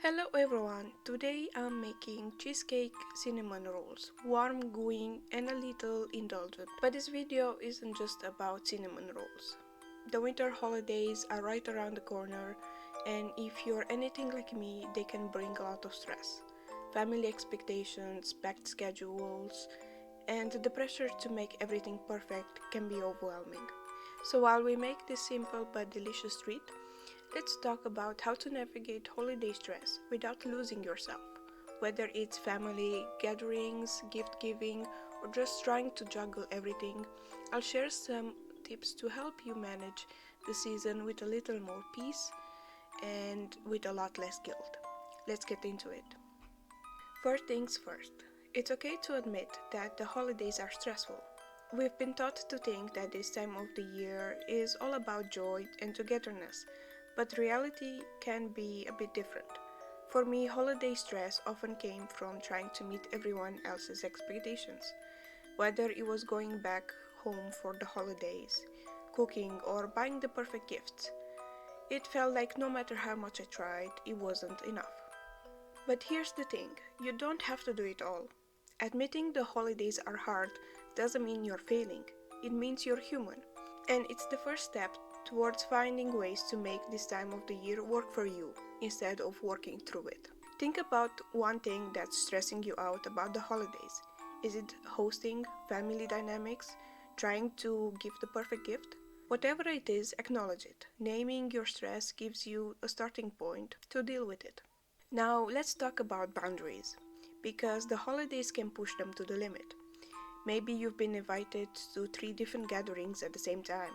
Hello everyone, today I'm making cheesecake cinnamon rolls, warm, gooey and a little indulgent. But this video isn't just about cinnamon rolls. The winter holidays are right around the corner, and if you're anything like me, they can bring a lot of stress. Family expectations, packed schedules, and the pressure to make everything perfect can be overwhelming. So while we make this simple but delicious treat, let's talk about how to navigate holiday stress without losing yourself. Whether it's family gatherings, gift giving, or just trying to juggle everything, I'll share some tips to help you manage the season with a little more peace and with a lot less guilt. Let's get into it. First things first, it's okay to admit that the holidays are stressful. We've been taught to think that this time of the year is all about joy and togetherness, but reality can be a bit different. For me, holiday stress often came from trying to meet everyone else's expectations, whether it was going back home for the holidays, cooking, or buying the perfect gifts. It felt like no matter how much I tried, it wasn't enough. But here's the thing, you don't have to do it all. Admitting the holidays are hard doesn't mean you're failing, it means you're human. And it's the first step towards finding ways to make this time of the year work for you instead of working through it. Think about one thing that's stressing you out about the holidays. Is it hosting, family dynamics, trying to give the perfect gift? Whatever it is, acknowledge it. Naming your stress gives you a starting point to deal with it. Now, let's talk about boundaries, because the holidays can push them to the limit. Maybe you've been invited to 3 different gatherings at the same time,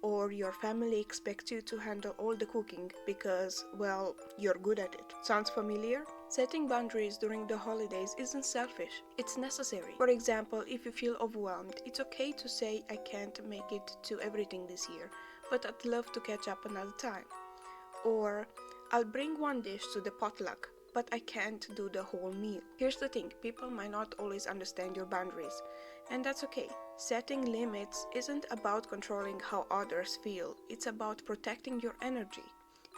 or your family expects you to handle all the cooking because, well, you're good at it. Sounds familiar? Setting boundaries during the holidays isn't selfish, it's necessary. For example, if you feel overwhelmed, it's okay to say, I can't make it to everything this year, but I'd love to catch up another time. Or, I'll bring one dish to the potluck, but I can't do the whole meal. Here's the thing, people might not always understand your boundaries, and that's okay. Setting limits isn't about controlling how others feel, it's about protecting your energy.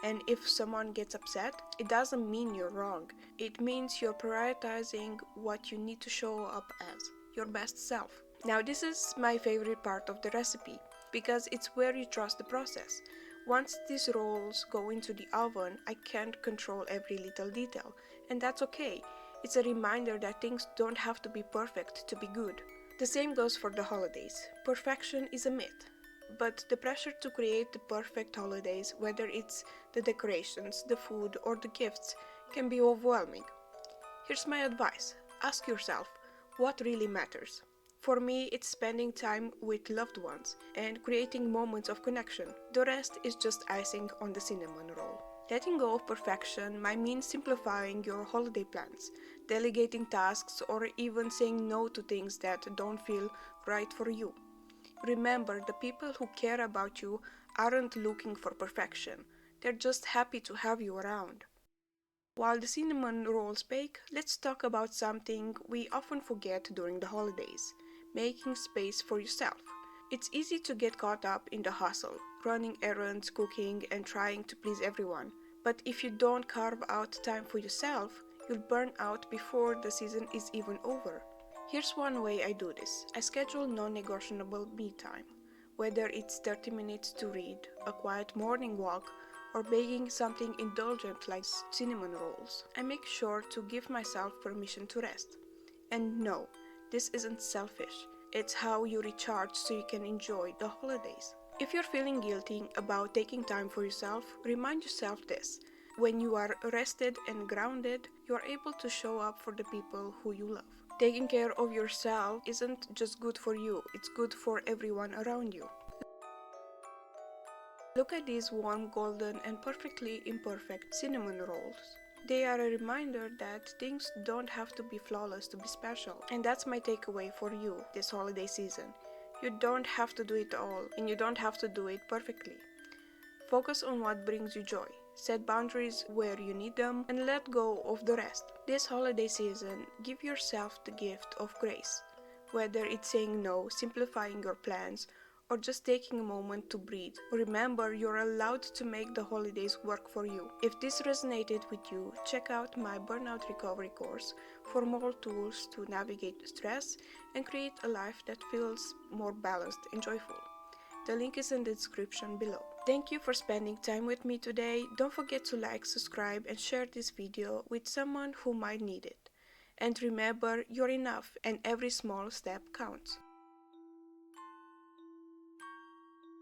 And if someone gets upset, it doesn't mean you're wrong. It means you're prioritizing what you need to show up as, your best self. Now, this is my favorite part of the recipe, because it's where you trust the process. Once these rolls go into the oven, I can't control every little detail, and that's okay. It's a reminder that things don't have to be perfect to be good. The same goes for the holidays. Perfection is a myth, but the pressure to create the perfect holidays, whether it's the decorations, the food, or the gifts, can be overwhelming. Here's my advice. Ask yourself, what really matters? For me, it's spending time with loved ones and creating moments of connection. The rest is just icing on the cinnamon roll. Letting go of perfection might mean simplifying your holiday plans, delegating tasks, or even saying no to things that don't feel right for you. Remember, the people who care about you aren't looking for perfection. They're just happy to have you around. While the cinnamon rolls bake, let's talk about something we often forget during the holidays: making space for yourself. It's easy to get caught up in the hustle, running errands, cooking, and trying to please everyone. But if you don't carve out time for yourself, you'll burn out before the season is even over. Here's one way I do this. I schedule non-negotiable me time. Whether it's 30 minutes to read, a quiet morning walk, or baking something indulgent like cinnamon rolls, I make sure to give myself permission to rest. And no, this isn't selfish. It's how you recharge so you can enjoy the holidays. If you're feeling guilty about taking time for yourself, remind yourself this. When you are rested and grounded, you are able to show up for the people who you love. Taking care of yourself isn't just good for you, it's good for everyone around you. Look at these warm, golden, and perfectly imperfect cinnamon rolls. They are a reminder that things don't have to be flawless to be special. And that's my takeaway for you this holiday season. You don't have to do it all, and you don't have to do it perfectly. Focus on what brings you joy. Set boundaries where you need them, and let go of the rest. This holiday season, give yourself the gift of grace. Whether it's saying no, simplifying your plans, or just taking a moment to breathe. Remember, you're allowed to make the holidays work for you. If this resonated with you, check out my burnout recovery course for more tools to navigate stress and create a life that feels more balanced and joyful. The link is in the description below. Thank you for spending time with me today. Don't forget to like, subscribe, and share this video with someone who might need it. And remember, you're enough and every small step counts.